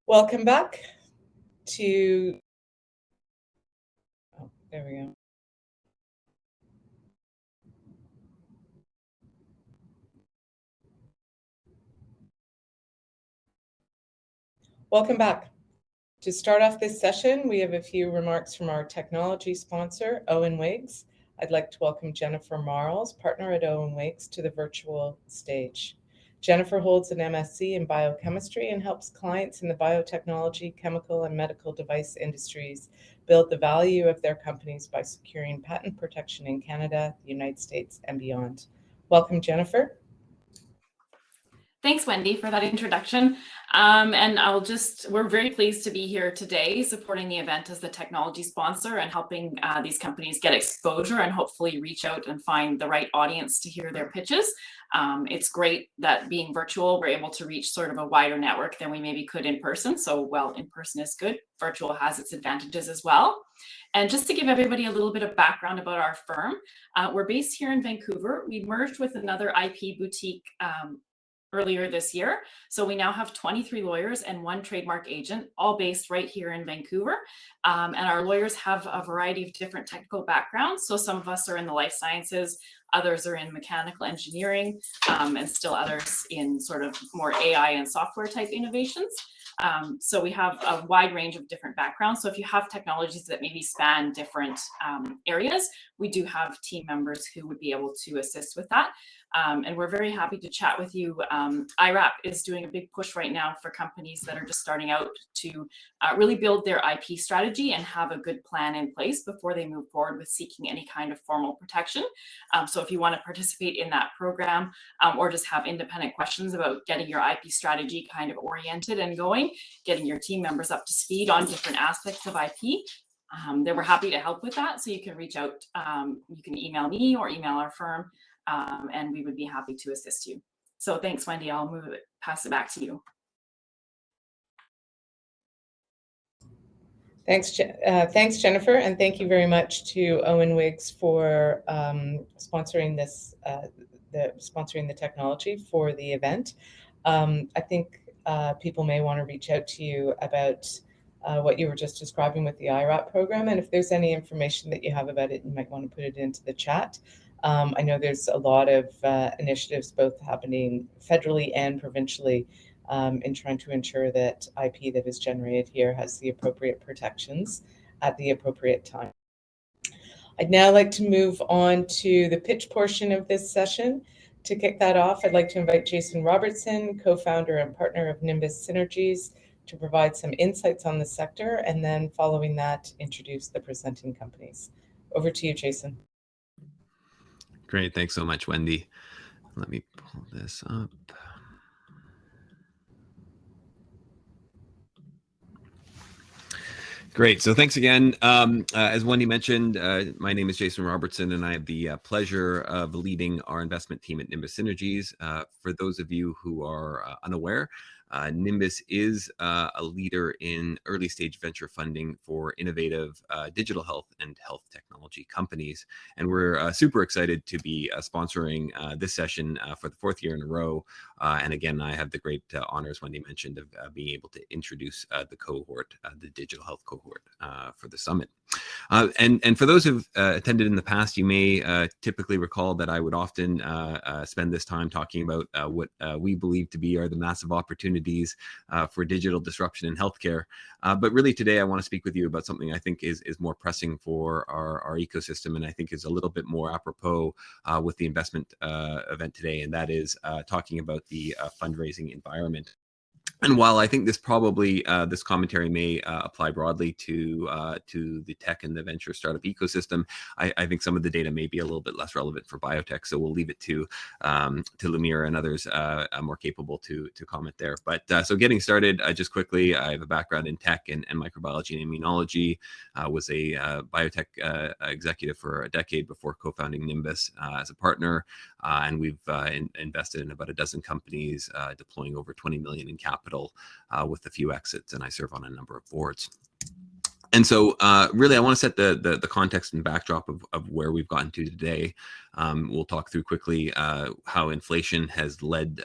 Welcome back to, oh, there we go. Welcome back. To start off this session, we have a few remarks from our technology sponsor, Owen Wiggs. I'd like to welcome Jennifer Marles, partner at Owen Wiggs, to the virtual stage. Jennifer holds an MSc in biochemistry and helps clients in the biotechnology, chemical, and medical device industries build the value of their companies by securing patent protection in Canada, the United States, and beyond. Welcome, Jennifer. Thanks, Wendy, for that introduction. We're very pleased to be here today supporting the event as the technology sponsor and helping these companies get exposure and hopefully reach out and find the right audience to hear their pitches. It's great that being virtual, we're able to reach sort of a wider network than we maybe could in person. So while in person is good, virtual has its advantages as well. And just to give everybody a little bit of background about our firm, we're based here in Vancouver. We merged with another IP boutique earlier this year. So we now have 23 lawyers and 1 trademark agent, all based right here in Vancouver. And our lawyers have a variety of different technical backgrounds. So some of us are in the life sciences, others are in mechanical engineering, and still others in sort of more AI and software type innovations. So we have a wide range of different backgrounds. So if you have technologies that maybe span different areas, we do have team members who would be able to assist with that. And we're very happy to chat with you. IRAP is doing a big push right now for companies that are just starting out to really build their IP strategy and have a good plan in place before they move forward with seeking any kind of formal protection. So if you want to participate in that program or just have independent questions about getting your IP strategy kind of oriented and going, getting your team members up to speed on different aspects of IP, then we're happy to help with that. So you can reach out, you can email me or email our firm, and we would be happy to assist you. So thanks, Wendy. I'll pass it back to you. Thanks, Jennifer, and thank you very much to Owen Wiggs for sponsoring this, sponsoring the technology for the event. I think people may want to reach out to you about what you were just describing with the IRAP program, and if there's any information that you have about it, you might want to put it into the chat. I know there's a lot of initiatives both happening federally and provincially in trying to ensure that IP that is generated here has the appropriate protections at the appropriate time. I'd now like to move on to the pitch portion of this session. To kick that off, I'd like to invite Jason Robertson, co-founder and partner of Nimbus Synergies, to provide some insights on the sector, and then following that, introduce the presenting companies. Over to you, Jason. Great, thanks so much, Wendy. Let me pull this up. Great. So thanks again. As Wendy mentioned, my name is Jason Robertson, and I have the pleasure of leading our investment team at Nimbus Synergies. For those of you who are unaware, Nimbus is a leader in early stage venture funding for innovative digital health and health technology companies. And we're super excited to be sponsoring this session for the 4th year in a row. And again, I have the great honor, as Wendy mentioned, of being able to introduce the cohort, the digital health cohort for the summit. And for those who've attended in the past, you may typically recall that I would often spend this time talking about what we believe to be are the massive opportunities for digital disruption in healthcare. But really today, I want to speak with you about something I think is more pressing for our ecosystem, and I think is a little bit more apropos with the investment event today, and that is talking about the fundraising environment. And while I think this probably, this commentary may apply broadly to the tech and the venture startup ecosystem, I think some of the data may be a little bit less relevant for biotech. So we'll leave it to Lumira and others more capable to comment there. But so getting started, just quickly, I have a background in tech and microbiology and immunology. Was a biotech executive for a decade before co-founding Nimbus as a partner. And we've invested in about a dozen companies, deploying over 20 million in capital with a few exits, and I serve on a number of boards. And so really, I want to set the context and backdrop of where we've gotten to today. We'll talk through quickly how inflation has led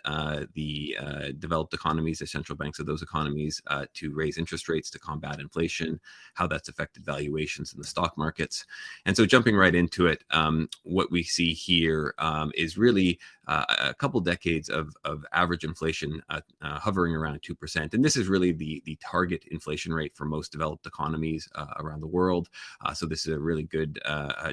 the developed economies, the central banks of those economies, to raise interest rates to combat inflation, how that's affected valuations in the stock markets. And so jumping right into it, what we see here is really a couple decades of average inflation hovering around 2%. And this is really the target inflation rate for most developed economies around the world. So this is a really good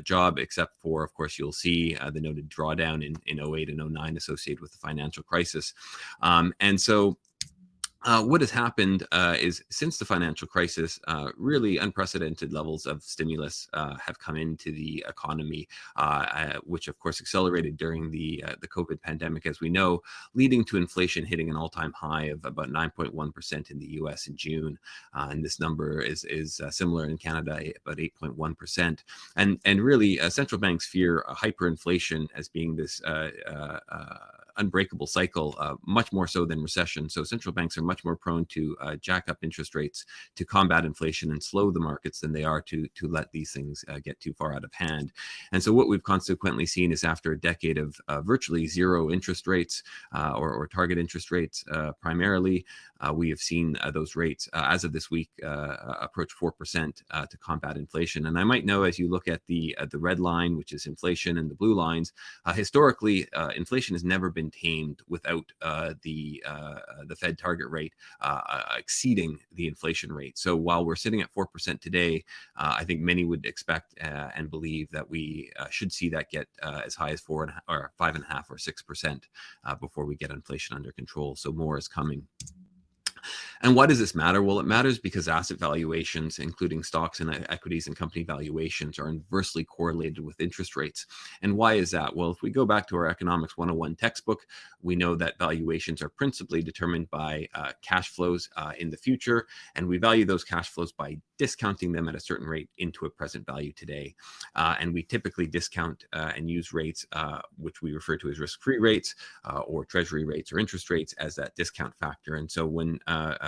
job, except for, of course, you'll see the noted drawdown in 08 and 09 associated with the financial crisis. And so what has happened is since the financial crisis, really unprecedented levels of stimulus have come into the economy, which of course accelerated during the COVID pandemic, as we know, leading to inflation hitting an all-time high of about 9.1% in the US in June. And this number is similar in Canada, about 8.1%. And really, central banks fear hyperinflation as being this unbreakable cycle, much more so than recession. So central banks are much more prone to jack up interest rates to combat inflation and slow the markets than they are to let these things get too far out of hand. And so what we've consequently seen is after a decade of virtually zero interest rates or target interest rates primarily, we have seen those rates as of this week approach 4% to combat inflation. And I might know, as you look at the red line, which is inflation, and the blue lines, historically, inflation has never been tamed without the Fed target rate exceeding the inflation rate. So while we're sitting at 4% today, I think many would expect and believe that we should see that get as high as 5.5% or 6% before we get inflation under control. So more is coming. And why does this matter? Well, it matters because asset valuations, including stocks and equities and company valuations, are inversely correlated with interest rates. And why is that? Well, if we go back to our Economics 101 textbook, we know that valuations are principally determined by cash flows in the future, and we value those cash flows by discounting them at a certain rate into a present value today. And we typically discount and use rates, which we refer to as risk-free rates or treasury rates or interest rates, as that discount factor. And so when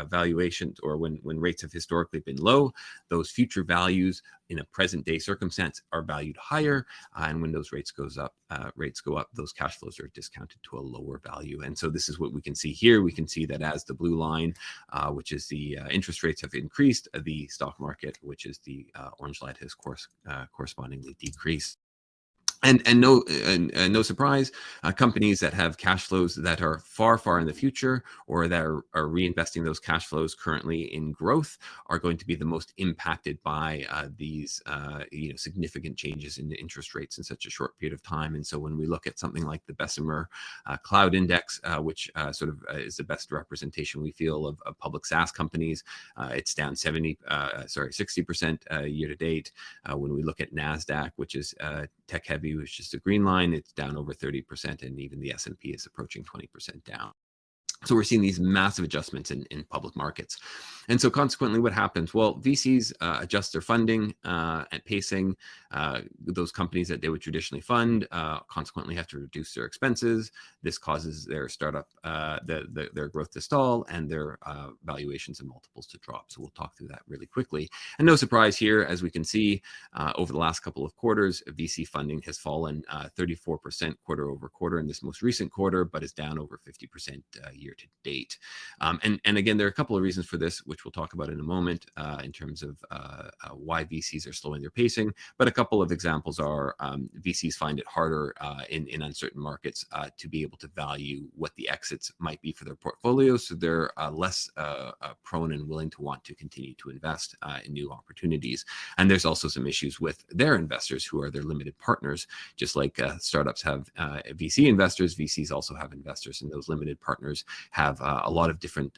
valuations, or when rates have historically been low, those future values in a present day circumstance are valued higher, and when those rates go up, those cash flows are discounted to a lower value. And so this is what we can see here. We can see that as the blue line, which is the interest rates, have increased, the stock market, which is the orange line, has correspondingly decreased. And no surprise, companies that have cash flows that are far in the future, or that are reinvesting those cash flows currently in growth, are going to be the most impacted by these significant changes in the interest rates in such a short period of time. And so when we look at something like the Bessemer Cloud Index, which sort of is the best representation we feel of public SaaS companies, it's down 60% year to date. When we look at NASDAQ, which is tech heavy, which is the green line, it's down over 30%, and even the S&P is approaching 20% down. So we're seeing these massive adjustments in public markets. And so consequently, what happens? Well, VCs adjust their funding and pacing. Those companies that they would traditionally fund consequently have to reduce their expenses. This causes their startup, their growth to stall, and their valuations and multiples to drop. So we'll talk through that really quickly. And no surprise here, as we can see, over the last couple of quarters, VC funding has fallen 34% quarter over quarter in this most recent quarter, but is down over 50% year to date. And again, there are a couple of reasons for this, which we'll talk about in a moment in terms of why VCs are slowing their pacing. But a couple of examples are VCs find it harder in uncertain markets to be able to value what the exits might be for their portfolios. So they're less prone and willing to want to continue to invest in new opportunities. And there's also some issues with their investors, who are their limited partners. Just like startups have VC investors, VCs also have investors, and those limited partners have a lot of different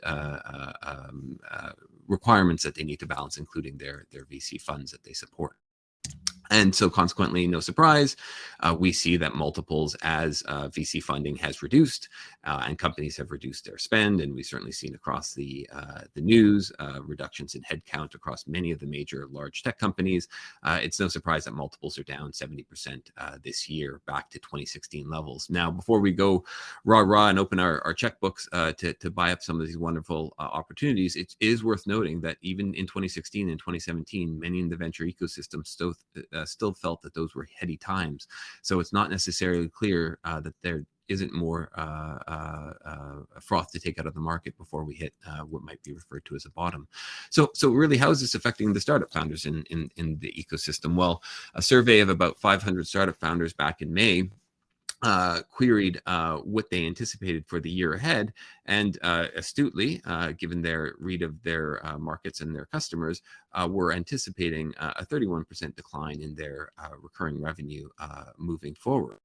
requirements that they need to balance, including their VC funds that they support. And so consequently, no surprise, we see that multiples as VC funding has reduced and companies have reduced their spend. And we've certainly seen across the news reductions in headcount across many of the major large tech companies. It's no surprise that multiples are down 70% this year, back to 2016 levels. Now, before we go rah and open our checkbooks to buy up some of these wonderful opportunities, it is worth noting that even in 2016 and 2017, many in the venture ecosystem still felt that those were heady times. So it's not necessarily clear that there isn't more froth to take out of the market before we hit what might be referred to as a bottom. So really, how is this affecting the startup founders in the ecosystem? Well, a survey of about 500 startup founders back in May queried what they anticipated for the year ahead, and astutely, given their read of their markets and their customers, were anticipating a 31% decline in their recurring revenue moving forward.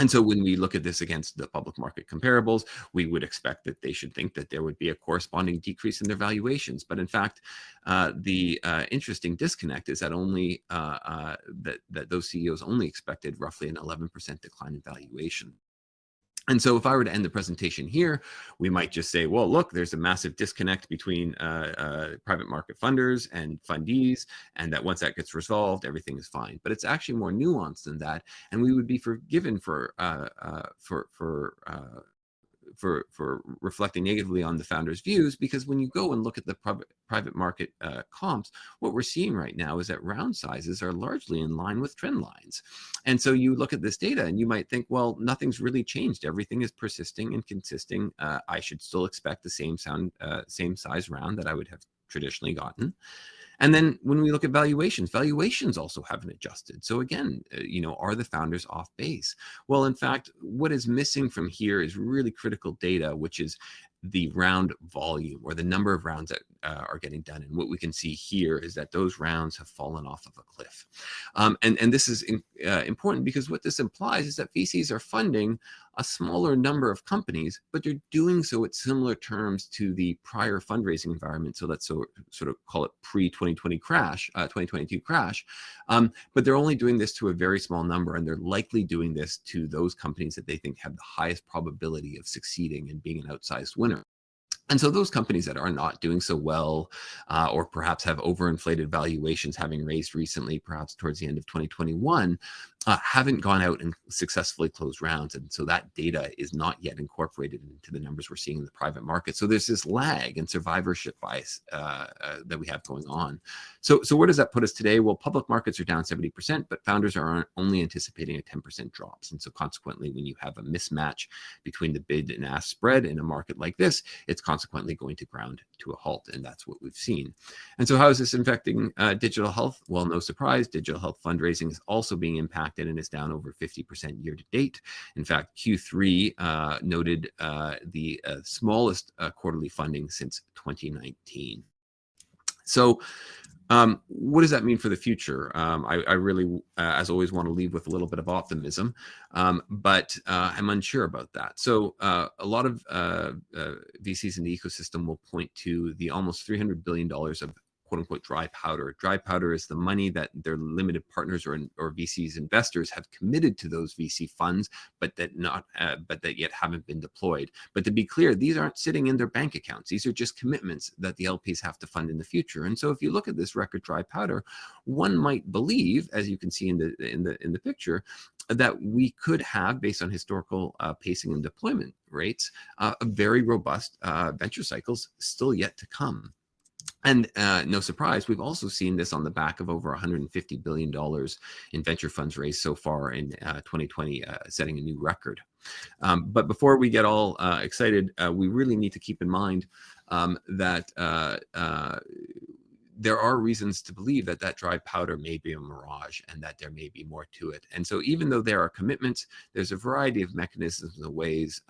And so when we look at this against the public market comparables, we would expect that they should think that there would be a corresponding decrease in their valuations. But in fact, the interesting disconnect is that only that those CEOs only expected roughly an 11% decline in valuation. And so if I were to end the presentation here, we might just say, well, look, there's a massive disconnect between private market funders and fundees, and that once that gets resolved, everything is fine. But it's actually more nuanced than that, and we would be forgiven for reflecting negatively on the founders' views, because when you go and look at the private market comps, what we're seeing right now is that round sizes are largely in line with trend lines. And so you look at this data and you might think, well, nothing's really changed. Everything is persisting and consisting. I should still expect the same size round that I would have traditionally gotten. And then when we look at valuations also haven't adjusted. So again, are the founders off base? Well, in fact, what is missing from here is really critical data, which is the round volume, or the number of rounds that are getting done. And what we can see here is that those rounds have fallen off of a cliff. And this is important, because what this implies is that VCs are funding a smaller number of companies, but they're doing so at similar terms to the prior fundraising environment. So let's sort of call it pre-2020 crash, 2022 crash. But they're only doing this to a very small number, and they're likely doing this to those companies that they think have the highest probability of succeeding and being an outsized winner. And so those companies that are not doing so well, or perhaps have overinflated valuations, having raised recently, perhaps towards the end of 2021, haven't gone out and successfully closed rounds. And so that data is not yet incorporated into the numbers we're seeing in the private market. So there's this lag and survivorship bias that we have going on. So where does that put us today? Well, public markets are down 70%, but founders are only anticipating a 10% drops. And so consequently, when you have a mismatch between the bid and ask spread in a market like this, it's consequently going to ground to a halt. And that's what we've seen. And so how is this affecting digital health? Well, no surprise, digital health fundraising is also being impacted and is down over 50% year to date. In fact, Q3 noted the smallest quarterly funding since 2019. So what does that mean for the future? I really, as always, want to leave with a little bit of optimism, but I'm unsure about that. So a lot of VCs in the ecosystem will point to the almost $300 billion of quote unquote dry powder. Dry powder is the money that their limited partners or VCs investors have committed to those VC funds, but that yet haven't been deployed. But to be clear, these aren't sitting in their bank accounts. These are just commitments that the LPs have to fund in the future. And so if you look at this record dry powder, one might believe, as you can see in the picture, that we could have, based on historical pacing and deployment rates, a very robust venture cycles still yet to come. And no surprise, we've also seen this on the back of over $150 billion in venture funds raised so far in 2020, setting a new record. But before we get all excited, we really need to keep in mind that there are reasons to believe that that dry powder may be a mirage and that there may be more to it. And so even though there are commitments, there's a variety of mechanisms and ways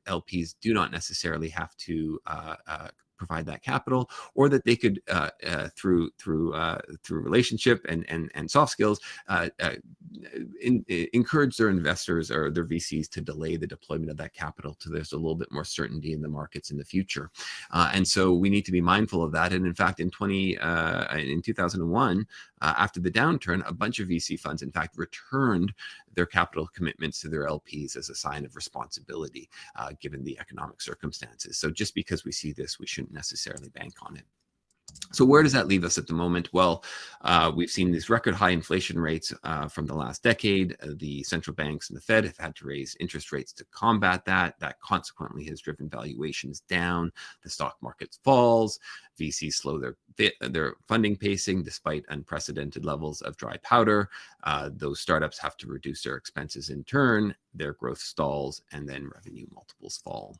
LPs do not necessarily have to provide that capital, or that they could through relationship and soft skills encourage their investors or their VCs to delay the deployment of that capital till there's a little bit more certainty in the markets in the future. And so we need to be mindful of that. And in fact, in 2001, after the downturn, a bunch of VC funds, in fact, returned their capital commitments to their LPs as a sign of responsibility, given the economic circumstances. So just because we see this, we shouldn't necessarily bank on it. So where does that leave us at the moment? Well, we've seen these record high inflation rates from the last decade. The central banks and the Fed have had to raise interest rates to combat that. That consequently has driven valuations down. The stock market falls. VCs slow their funding pacing despite unprecedented levels of dry powder. Those startups have to reduce their expenses in turn. Their growth stalls, and then revenue multiples fall.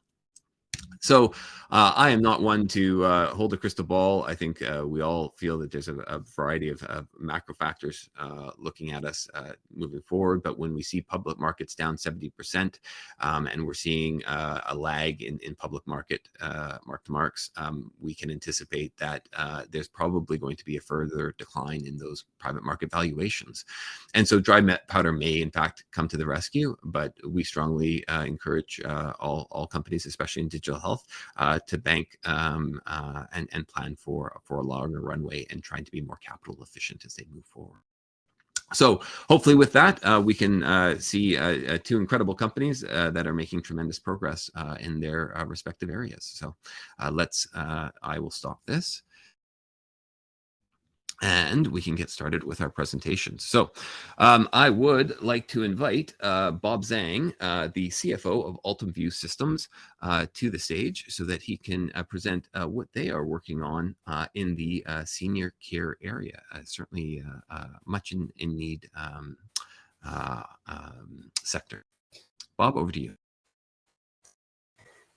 So I am not one to hold a crystal ball. I think we all feel that there's a variety of macro factors looking at us moving forward. But when we see public markets down 70%, and we're seeing a lag in public market mark-to-marks, we can anticipate that there's probably going to be a further decline in those private market valuations. And so dry powder may, in fact, come to the rescue. But we strongly encourage all companies, especially in digital health, to bank and plan for a longer runway and trying to be more capital efficient as they move forward. So hopefully with that, we can see two incredible companies that are making tremendous progress in their respective areas. So I will stop this, and we can get started with our presentation. So I would like to invite Bob Zhang, the CFO of Ultimview Systems, to the stage so that he can present what they are working on in the senior care area. Certainly much in need sector. Bob, over to you.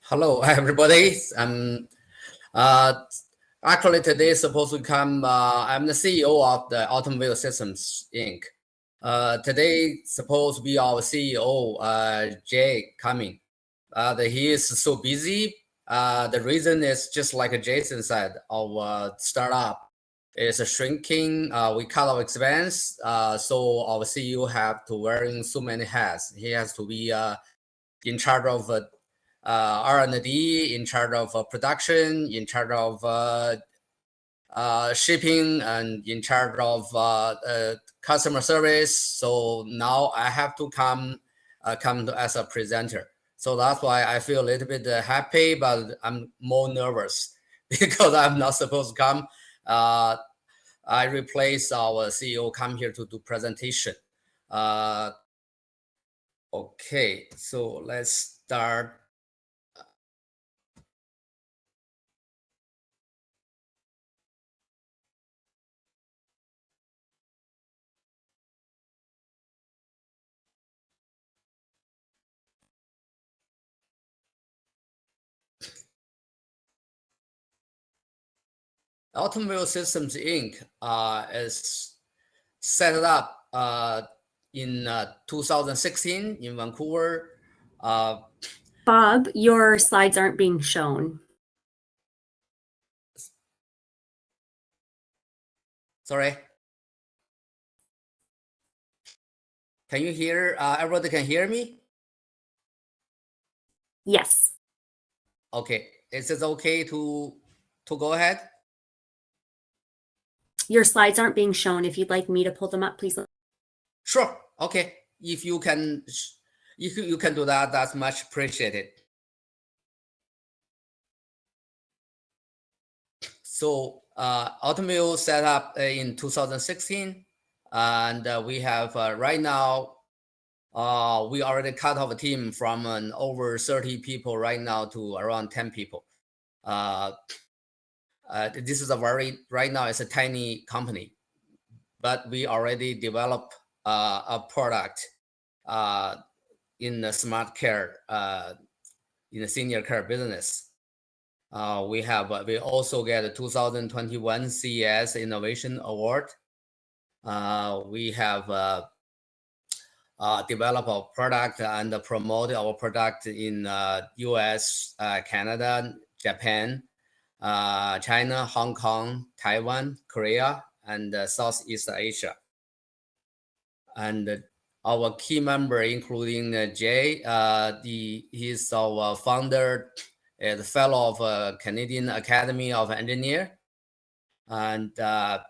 Hello, everybody. Actually, today is supposed to come. I'm the CEO of the Ultimview Systems Inc. Today supposed to be our CEO, Jay, coming. He is so busy. The reason is just like Jason said, our startup is shrinking. We cut our expense, so our CEO have to wearing so many hats. He has to be in charge of R&D, in charge of production, in charge of shipping, and in charge of customer service. So now I have to come as a presenter. So that's why I feel a little bit happy, but I'm more nervous because I'm not supposed to come. I replace our CEO, come here to do presentation. Okay, so let's start. Ultimview Systems Inc. Is set up in 2016 in Vancouver. Bob, your slides aren't being shown. Sorry. Can you hear? Everybody can hear me? Yes. Okay. Is it okay to go ahead? Your slides aren't being shown. If you'd like me to pull them up, please. Sure. Okay. If you can do that, that's much appreciated. So Ultimview set up in 2016, and we have right now, we already cut off a team from over 30 people right now to around 10 people. This is right now it's a tiny company, but we already developed a product in the smart care, in the senior care business. We also get a 2021 CES Innovation Award. We have developed our product and promote our product in US, Canada, Japan, China, Hong Kong, Taiwan, Korea, and Southeast Asia. And our key member, including Jay, he's our founder, the fellow of Canadian Academy of Engineer, and then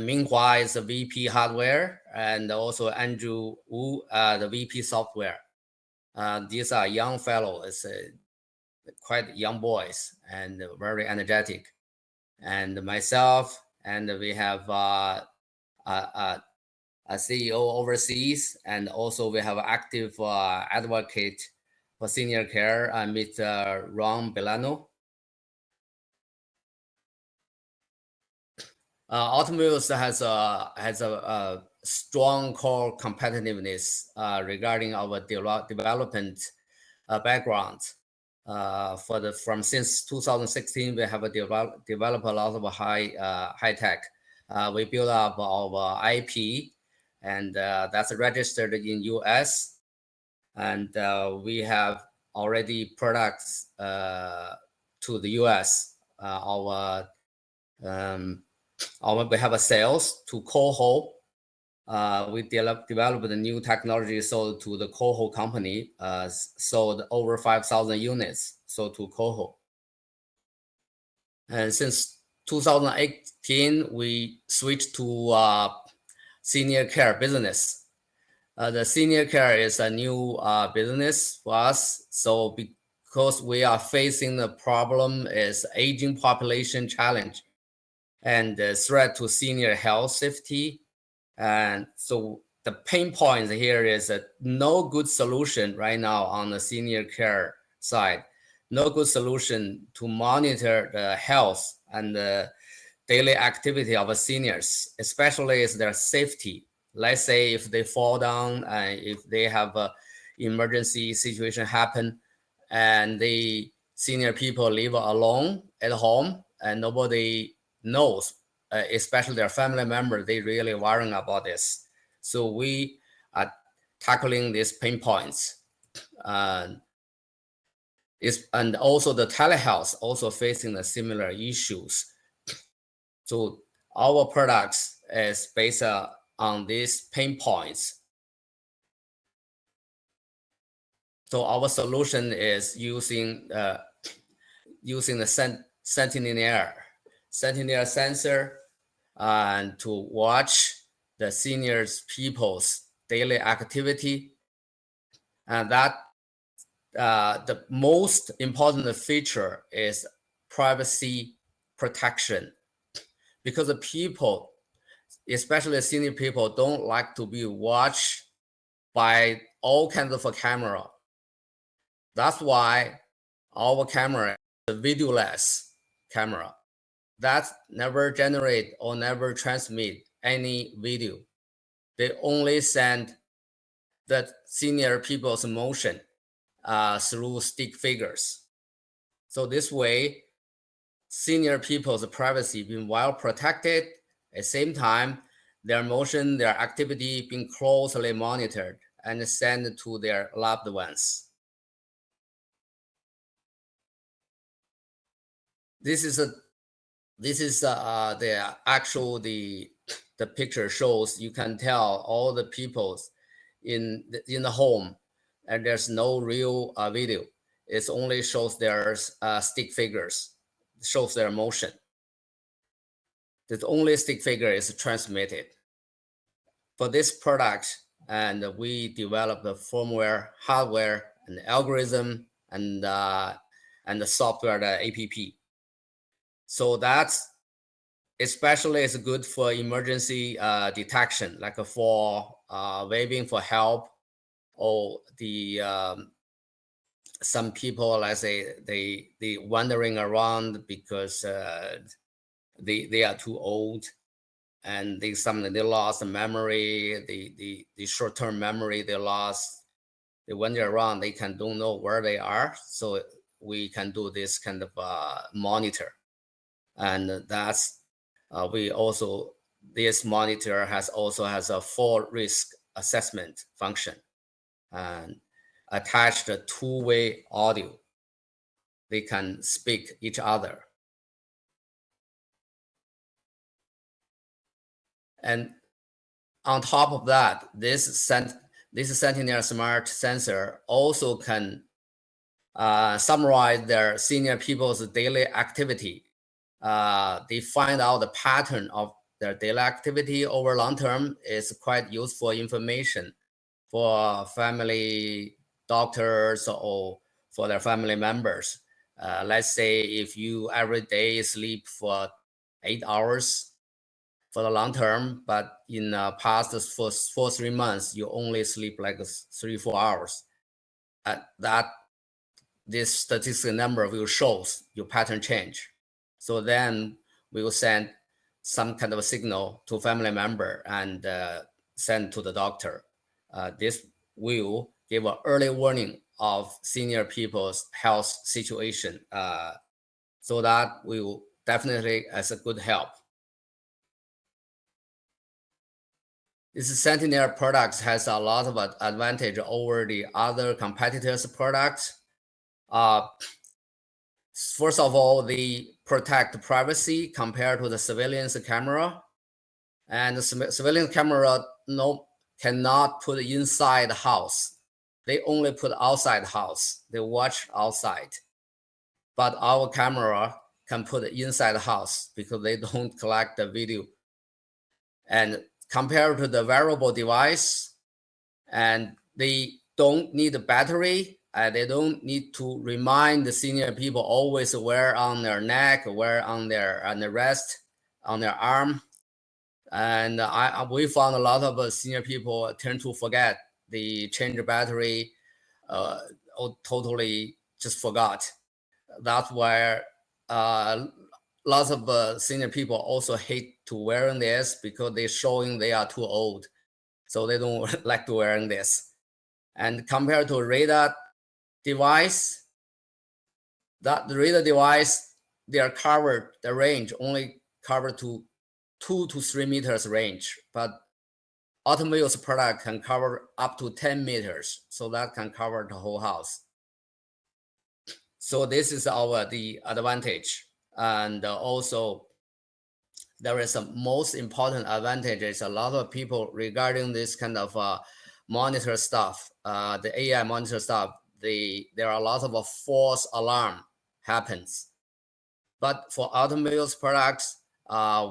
meanwhile is the VP Hardware, and also Andrew Wu, the VP Software. These are young fellows, quite young boys, and very energetic. and myself, and we have a CEO overseas, and also we have active advocate for senior care, Mr. Ron Belano. Automobiles has a strong core competitiveness regarding our development background. Since 2016, we have developed a lot of high tech. We built up our IP, and that's registered in US, and we have already products to the US. We have a sales to Coho. We developed a new technology sold to the Coho company, sold over 5,000 units sold to Coho. And since 2018, we switched to senior care business. The senior care is a new business for us. So because we are facing the problem is aging population challenge and the threat to senior health safety. And so the pain point here is that no good solution right now on the senior care side, no good solution to monitor the health and the daily activity of seniors, especially is their safety. Let's say if they fall down and if they have an emergency situation happen and the senior people live alone at home and nobody knows, especially their family member, they really worrying about this. So we are tackling these pain points. And also the telehealth also facing the similar issues. So our products is based on these pain points. So our solution is using the Sentinel sensor and to watch the seniors people's daily activity. And that the most important feature is privacy protection, because the people, especially senior people, don't like to be watched by all kinds of camera. That's why our camera is a videoless camera that never generate or never transmit any video. They only send the senior people's motion through stick figures. So this way, senior people's privacy being well protected. At the same time, their motion, their activity being closely monitored and sent to their loved ones. This is the actual the picture shows. You can tell all the people in the home, and there's no real video. It only shows their stick figures, shows their motion. The only stick figure is transmitted. For this product, and we developed the firmware, hardware, and algorithm, and the software, the app. So that's especially is good for emergency detection, like for waving for help, or the some people, let's say, they wandering around because they are too old, and they lost memory, the short-term memory they lost. They wander around, they don't know where they are. So we can do this kind of monitor, and that's we also, this monitor has a full risk assessment function and attached a two-way audio. They can speak each other. And on top of that, this Sentinel Smart Sensor also can summarize their senior people's daily activity. They find out the pattern of their daily activity over long term is quite useful information for family doctors or for their family members. Let's say if you every day sleep for 8 hours for the long term, but in past for 3 months, you only sleep like 3-4 hours. That this statistical number will shows your pattern change. So then we will send some kind of a signal to family member and send to the doctor. This will give an early warning of senior people's health situation. So that will definitely as a good help. This Sentinel products has a lot of advantage over the other competitors' products. First of all, they protect privacy compared to the surveillance camera. And the surveillance camera cannot put inside the house. They only put outside the house. They watch outside. But our camera can put inside the house because they don't collect the video. And compared to the wearable device, and they don't need a battery, they don't need to remind the senior people always wear on their neck, wear on their wrist, on their arm. And we found a lot of senior people tend to forget the change the battery, or totally just forgot. That's why lots of senior people also hate to wearing this because they're showing they are too old. So they don't like to wearing this. And compared to radar device, the radar device, they are covered, the range only covered to 2 to 3 meters range, but automobile's product can cover up to 10 meters. So that can cover the whole house. So this is the advantage. And also there is a most important advantage is a lot of people regarding this kind of monitor stuff, the AI monitor stuff, there are a lot of false alarm happens. But for automobiles products,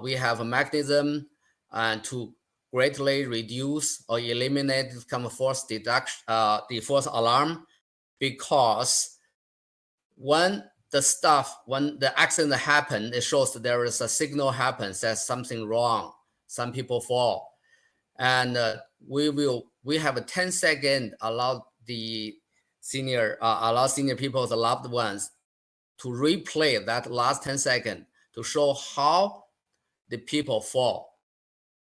we have a mechanism to greatly reduce or eliminate this kind of false deduction, the false alarm, because when the accident happened, it shows that there is a signal happens that something wrong, some people fall, and we have a 10-second allow senior people, the loved ones, to replay that last 10 seconds to show how the people fall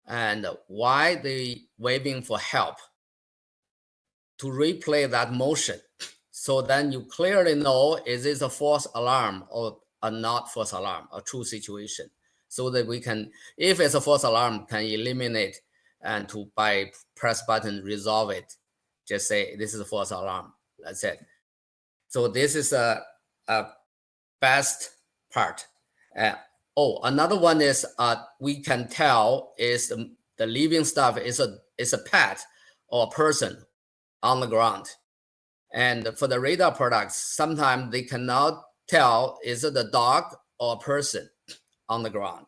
and why they waving for help, to replay that motion. So then you clearly know, is this a false alarm or a not false alarm, a true situation? So that we can, if it's a false alarm, can eliminate and to by press button resolve it. Just say this is a false alarm. That's it. So this is a best part. Another one is we can tell is the living stuff is a pet or a person on the ground. And for the radar products, sometimes they cannot tell is it a dog or a person on the ground.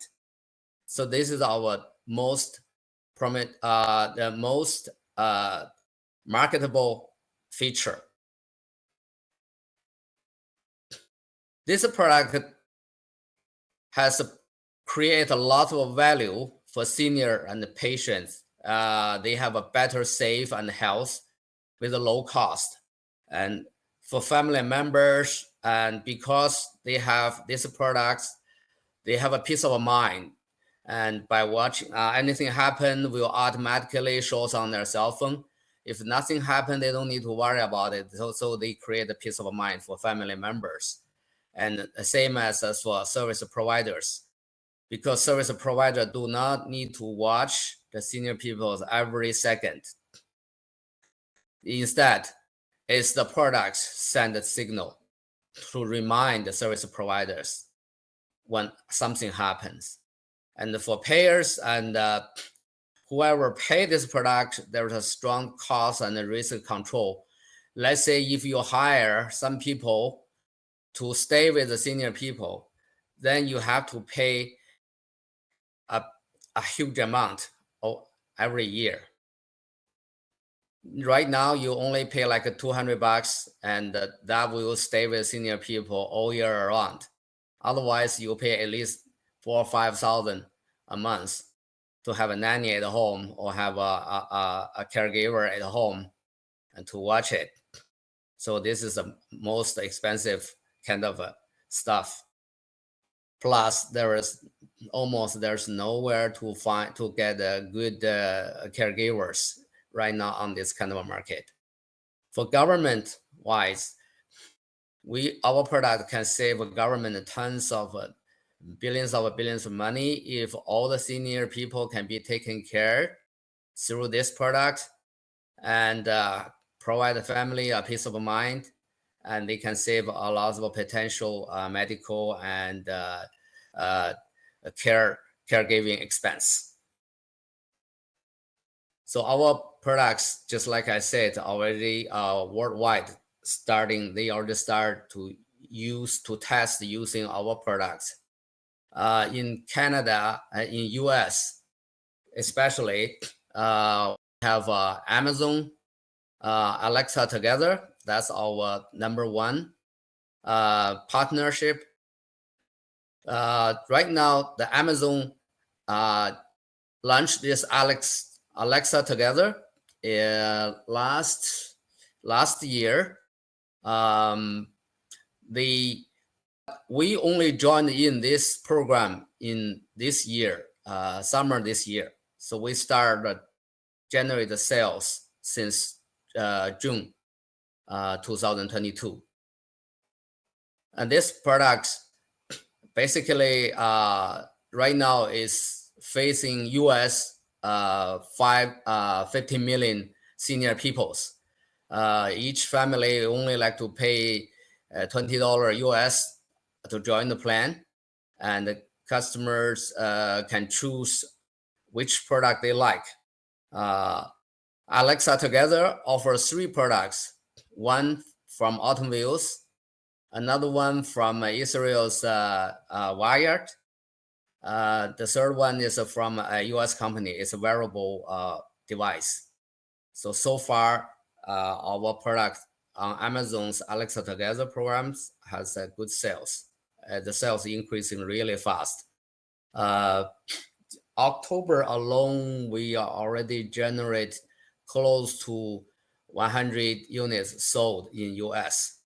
So this is our most the most marketable feature. This product has created a lot of value for senior and the patients. They have a better safe and health with a low cost. And for family members, and because they have these products, they have a peace of mind. And by watching anything happen, will automatically shows on their cell phone. If nothing happened, they don't need to worry about it. So they create a peace of mind for family members. And the same as for service providers, because service providers do not need to watch the senior people every second. Instead, it's the products send a signal to remind the service providers when something happens. And for payers and whoever pay this product, there's a strong cost and risk control. Let's say if you hire some people to stay with the senior people, then you have to pay a huge amount every year. Right now, you only pay like $200, and that will stay with senior people all year around. Otherwise, you pay at least 4,000 or 5,000 a month to have a nanny at home or have a caregiver at home and to watch it. So this is the most expensive kind of stuff. Plus, there's nowhere to get good caregivers right now on this kind of a market. For government wise, our product can save government tons of billions of money if all the senior people can be taken care through this product and provide the family a peace of mind, and they can save a lot of potential medical and caregiving expense. So our products, just like I said, already worldwide they already start to test using our products. In Canada, in US especially, have Amazon, Alexa together. That's our #1 partnership. Right now, the Amazon launched this Alexa together last year. We only joined in this program in this year, summer this year. So we started generate the sales since June 2022. And this product basically right now is facing US 50 million senior peoples. Each family only like to pay $20 US to join the plan, and the customers can choose which product they like. Alexa together offers 3 products, one from Automobiles, another one from Israel's Wired. The third one is from a US company. It's a wearable device. So far, our product on Amazon's Alexa Together programs has good sales. The sales increasing really fast. October alone, we are already generate close to 100 units sold in US.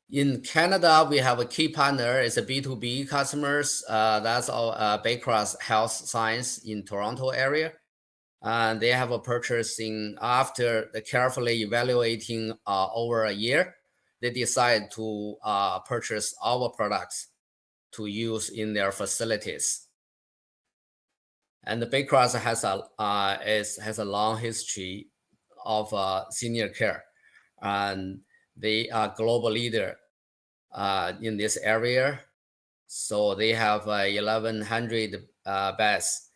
In Canada, we have a key partner. It's a B2B customers. That's our Baycross Health Science in Toronto area. And they have a purchasing after the carefully evaluating over a year. They decide to purchase our products to use in their facilities. And the Baycross has a long history of senior care, and they are global leader in this area. So they have 1,100 beds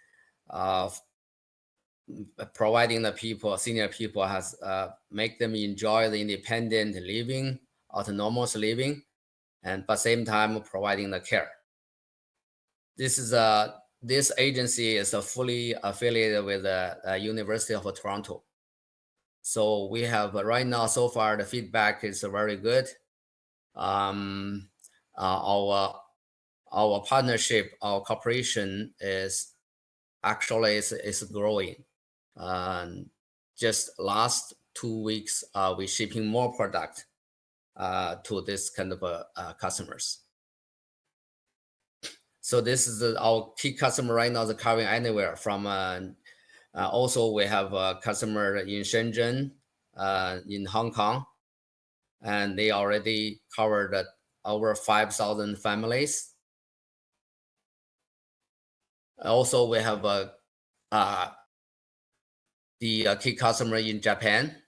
providing the senior people has make them enjoy the independent living, autonomous living, and at the same time providing the care. This agency is fully affiliated with the University of Toronto. So we have right now, so far, the feedback is very good. Our partnership, our cooperation is growing. Just last 2 weeks, we're shipping more product to this kind of customers. So this is our key customer right now, is covering anywhere from. Also, we have a customer in Shenzhen, in Hong Kong, and they already covered over 5,000 families. Also, we have the key customer in Japan.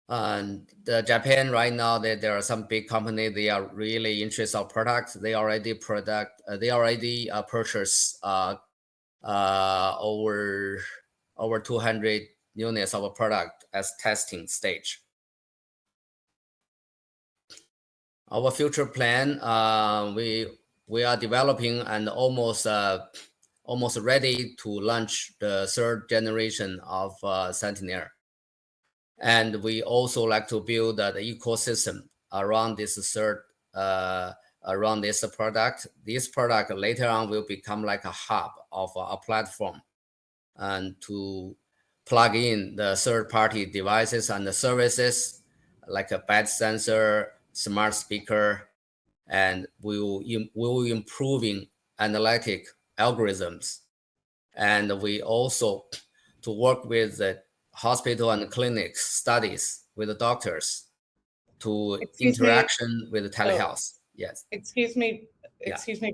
And Japan right now, there are some big companies. They are really interested in our product. They already purchased over 200 units of a product as testing stage. Our future plan, we are developing and almost ready to launch the 3rd generation of Sentinel. And we also like to build the ecosystem around this around this product. This product later on will become like a hub of a platform, and to plug in the third-party devices and the services like a bed sensor, smart speaker, and we will improving analytic algorithms. And we also to work with the hospital and clinic studies with the doctors to interaction with telehealth. Yes. Excuse me,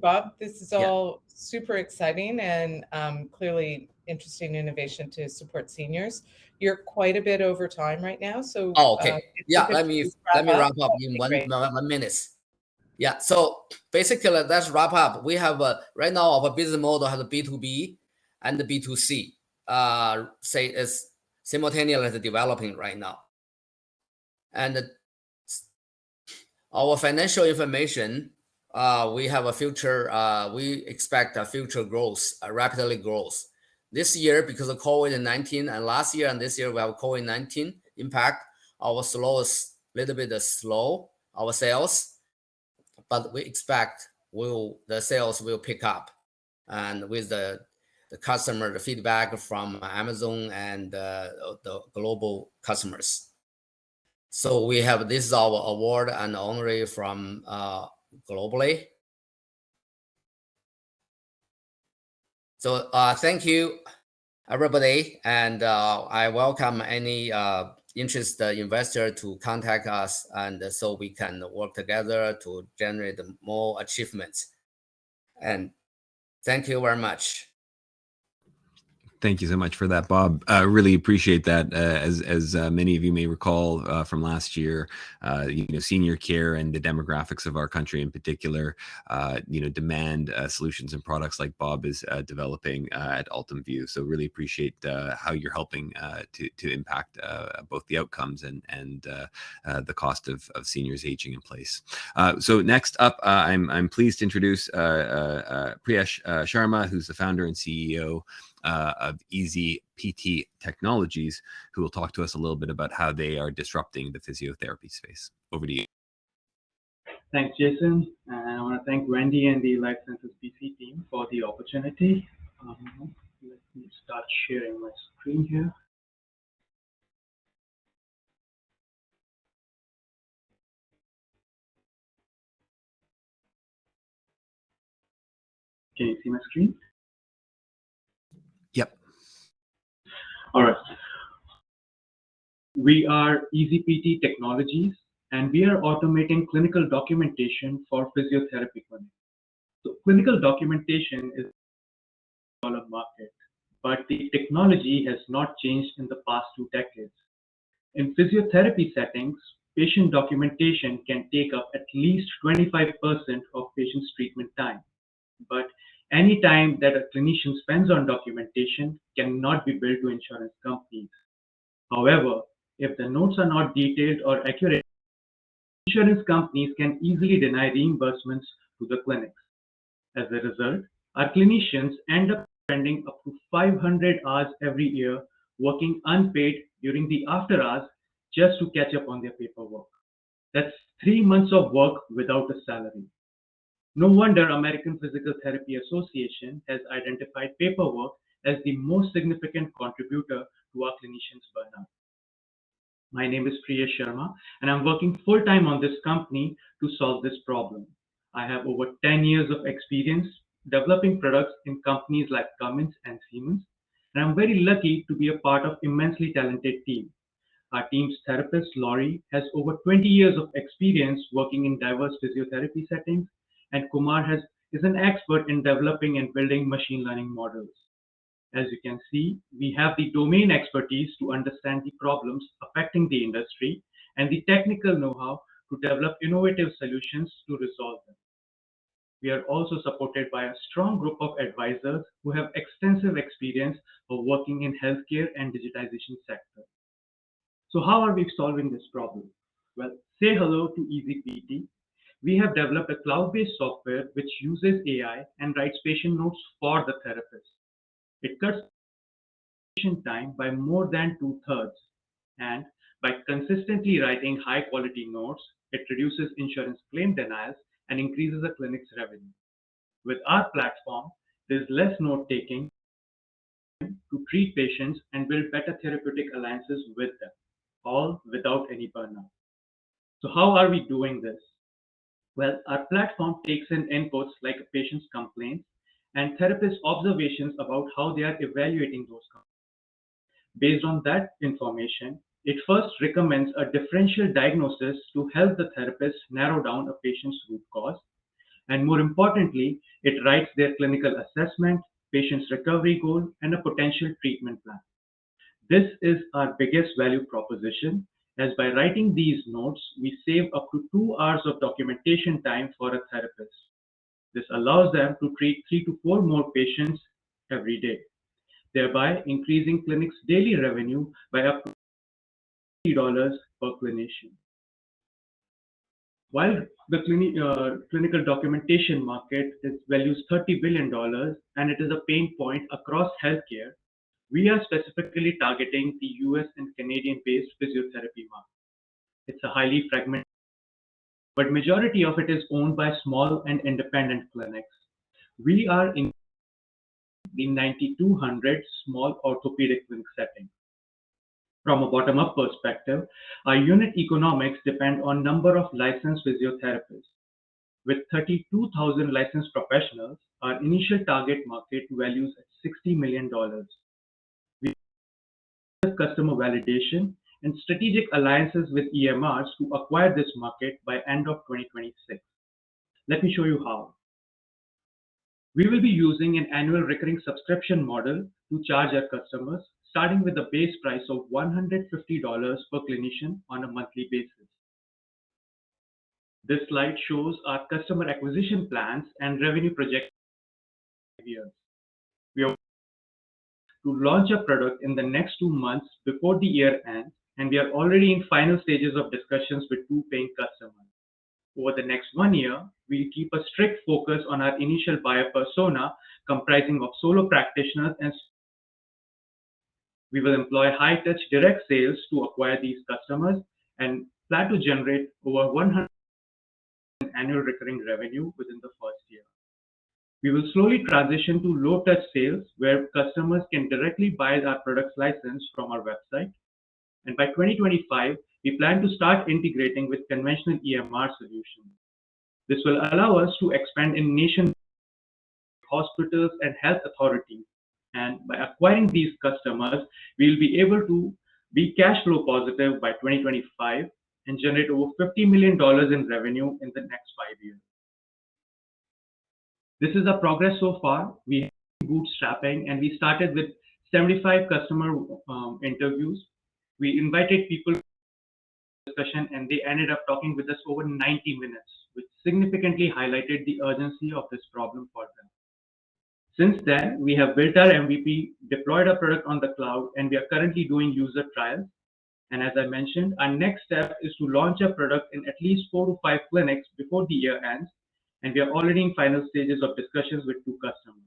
Bob. This is all super exciting and clearly interesting innovation to support seniors. You're quite a bit over time right now, so okay. Let me wrap up in one minute. Yeah. So basically, let's wrap up. We have right now our business model has a B2B and the B2C. Say is simultaneously developing right now, and our financial information, we have a future, we expect a future growth, rapidly growth. This year, because of COVID-19, and last year and this year, we have COVID-19 impact, our slow, little bit slow, our sales, but we expect the sales will pick up. And with the customer, the feedback from Amazon and the global customers. So we have, this is our award and honorary from globally. So thank you, everybody. And I welcome any interested investor to contact us, and so we can work together to generate more achievements. And thank you very much. Thank you so much for that, Bob. Really appreciate that. As many of you may recall from last year, senior care and the demographics of our country in particular, demand solutions and products like Bob is developing at UltimView. So really appreciate how you're helping to impact both the outcomes and the cost of seniors aging in place. So next up, I'm pleased to introduce Priyesh Sharma, who's the founder and CEO of Easy PT Technologies, who will talk to us a little bit about how they are disrupting the physiotherapy space. Over to you. Thanks, Jason. And I want to thank Wendy and the Life Sciences PC team for the opportunity. Let me start sharing my screen here. Can you see my screen? Yep. All right. We are Easy PT Technologies, and we are automating clinical documentation for physiotherapy clinics. So clinical documentation is a market, but the technology has not changed in the past 2 decades. In physiotherapy settings, patient documentation can take up at least 25% of patient's treatment time. But any time that a clinician spends on documentation cannot be billed to insurance companies. However, if the notes are not detailed or accurate, insurance companies can easily deny reimbursements to the clinics. As a result, our clinicians end up spending up to 500 hours every year working unpaid during the after hours just to catch up on their paperwork. That's 3 months of work without a salary. No wonder American Physical Therapy Association has identified paperwork as the most significant contributor to our clinicians' burnout. My name is Priyesh Sharma, and I'm working full-time on this company to solve this problem. I have over 10 years of experience developing products in companies like Cummins and Siemens, and I'm very lucky to be a part of immensely talented team. Our team's therapist, Laurie, has over 20 years of experience working in diverse physiotherapy settings, and Kumar is an expert in developing and building machine learning models. As you can see, we have the domain expertise to understand the problems affecting the industry and the technical know-how to develop innovative solutions to resolve them. We are also supported by a strong group of advisors who have extensive experience of working in healthcare and digitization sector. So how are we solving this problem? Well, say hello to Easy PT. We have developed a cloud-based software which uses AI and writes patient notes for the therapist. It cuts patient time by more than 2/3, and By consistently writing high-quality notes, it reduces insurance claim denials and increases the clinic's revenue. With our platform, there's less note-taking to treat patients and build better therapeutic alliances with them, all without any burnout. So how are we doing this? Well, our platform takes in inputs like a patient's complaints and therapist observations about how they are evaluating those complaints. Based on that information, it first recommends a differential diagnosis to help the therapist narrow down a patient's root cause. And more importantly, it writes their clinical assessment, patient's recovery goal, and a potential treatment plan. This is our biggest value proposition, as by writing these notes, we save up to 2 hours of documentation time for a therapist. This allows them to treat 3 to 4 more patients every day, thereby increasing clinic's daily revenue by up to $50 per clinician. While the clinical documentation market values $30 billion and it is a pain point across healthcare, we are specifically targeting the US and Canadian-based physiotherapy market. It's a highly fragmented, but majority of it is owned by small and independent clinics. We are in the 9,200 small orthopedic clinic setting. From a bottom-up perspective, our unit economics depend on number of licensed physiotherapists. With 32,000 licensed professionals, our initial target market values at $60 million. We have customer validation and strategic alliances with EMRs to acquire this market by end of 2026. Let me show you how. We will be using an annual recurring subscription model to charge our customers, starting with a base price of $150 per clinician on a monthly basis. This slide shows our customer acquisition plans and revenue projections for 5 years. We are to launch a product in the next 2 months before the year ends, and we are already in final stages of discussions with 2 paying customers. Over the next 1 year, we'll keep a strict focus on our initial buyer persona comprising of solo practitioners, and we will employ high-touch direct sales to acquire these customers and plan to generate over 100 annual recurring revenue within the first year. We will slowly transition to low-touch sales where customers can directly buy our products licensed from our website. And by 2025, we plan to start integrating with conventional EMR solutions. This will allow us to expand in nationwide hospitals and health authorities. And by acquiring these customers, we'll be able to be cash flow positive by 2025 and generate over $50 million in revenue in the next 5 years. This is our progress so far. We have bootstrapping, and we started with 75 customer interviews. We invited people to the discussion, and they ended up talking with us over 90 minutes, which significantly highlighted the urgency of this problem for them. Since then, we have built our MVP, deployed our product on the cloud, and we are currently doing user trials. And as I mentioned, our next step is to launch a product in at least 4 to 5 clinics before the year ends, and we are already in final stages of discussions with 2 customers.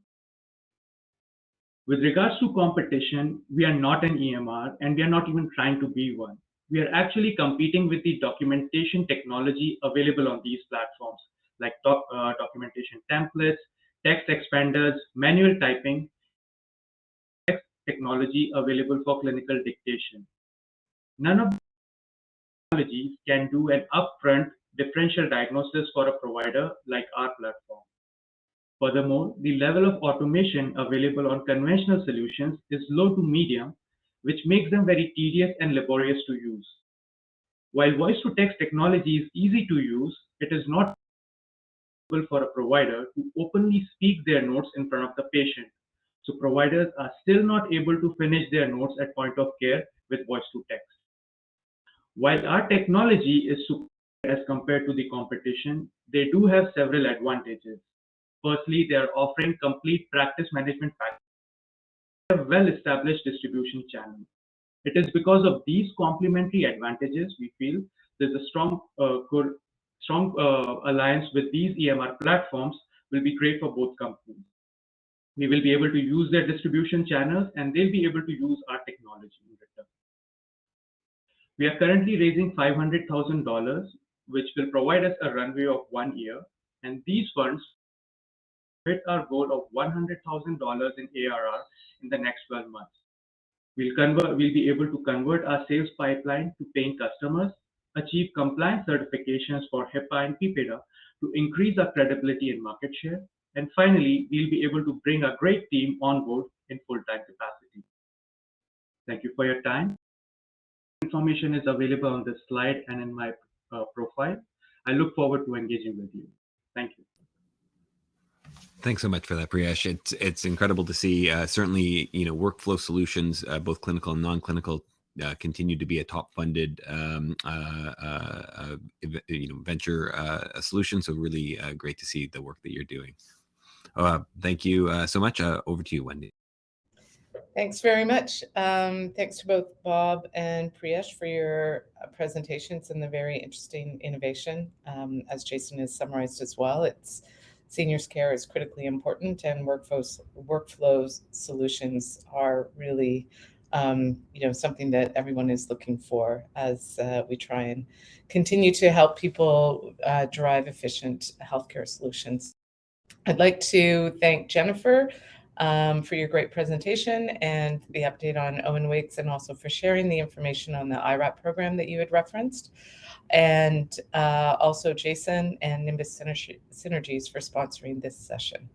With regards to competition, we are not an EMR, and we are not even trying to be one. We are actually competing with the documentation technology available on these platforms, like documentation templates, text expanders, manual typing, text technology available for clinical dictation. None of these technologies can do an upfront differential diagnosis for a provider like our platform. Furthermore, the level of automation available on conventional solutions is low to medium, which makes them very tedious and laborious to use. While voice-to-text technology is easy to use, it is not possible for a provider to openly speak their notes in front of the patient. So providers are still not able to finish their notes at point of care with voice-to-text. While our technology is superior as compared to the competition, they do have several advantages. Firstly, they are offering complete practice management packages. They have well-established distribution channels. It is because of these complementary advantages we feel there's a strong alliance with these EMR platforms will be great for both companies. We will be able to use their distribution channels, and they'll be able to use our technology in return. We are currently raising $500,000, which will provide us a runway of 1 year, and these funds hit our goal of $100,000 in ARR in the next 12 months. We'll be able to convert our sales pipeline to paying customers, achieve compliance certifications for HIPAA and PIPEDA to increase our credibility and market share, and finally, we'll be able to bring a great team on board in full-time capacity. Thank you for your time. Information is available on this slide and in my profile. I look forward to engaging with you. Thank you. Thanks so much for that, Priyesh. It's incredible to see. Certainly, workflow solutions, both clinical and non-clinical, continue to be a top-funded venture solution. So really great to see the work that you're doing. Thank you so much. Over to you, Wendy. Thanks very much. Thanks to both Bob and Priyesh for your presentations and the very interesting innovation. As Jason has summarized as well, seniors care is critically important, and workflows solutions are really something that everyone is looking for as we try and continue to help people drive efficient healthcare solutions. I'd like to thank Jennifer for your great presentation and the update on Owen Wiggs, and also for sharing the information on the IRAP program that you had referenced. And also Jason and Nimbus Synergies for sponsoring this session.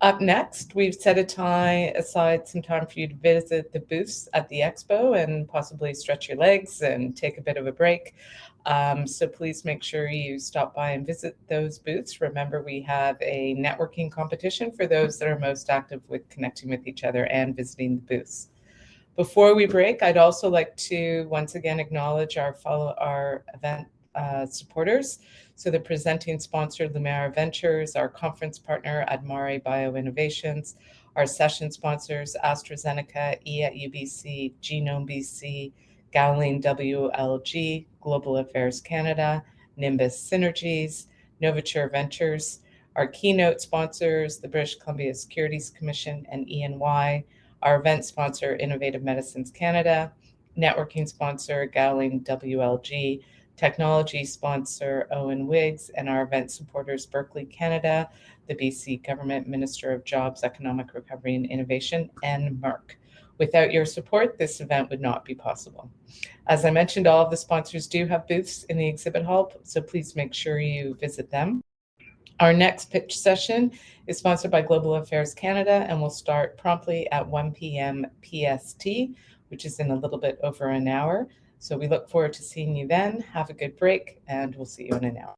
Up next, we've set aside some time for you to visit the booths at the expo and possibly stretch your legs and take a bit of a break. So please make sure you stop by and visit those booths. Remember, we have a networking competition for those that are most active with connecting with each other and visiting the booths. Before we break, I'd also like to once again acknowledge our event supporters. So the presenting sponsor, Lumira Ventures, our conference partner, Admare Bioinnovations, our session sponsors, AstraZeneca, E at UBC, Genome BC, Gowling WLG, Global Affairs Canada, Nimbus Synergies, Novature Ventures, our keynote sponsors, the British Columbia Securities Commission and EY, our event sponsor, Innovative Medicines Canada, networking sponsor, Gowling WLG, technology sponsor, Owen Wiggs, and our event supporters, Berkeley Canada, the BC Government Minister of Jobs, Economic Recovery and Innovation, and Merck. Without your support, this event would not be possible. As I mentioned, all of the sponsors do have booths in the exhibit hall, so please make sure you visit them. Our next pitch session is sponsored by Global Affairs Canada and will start promptly at 1 p.m. PST, which is in a little bit over an hour. So we look forward to seeing you then. Have a good break, and we'll see you in an hour.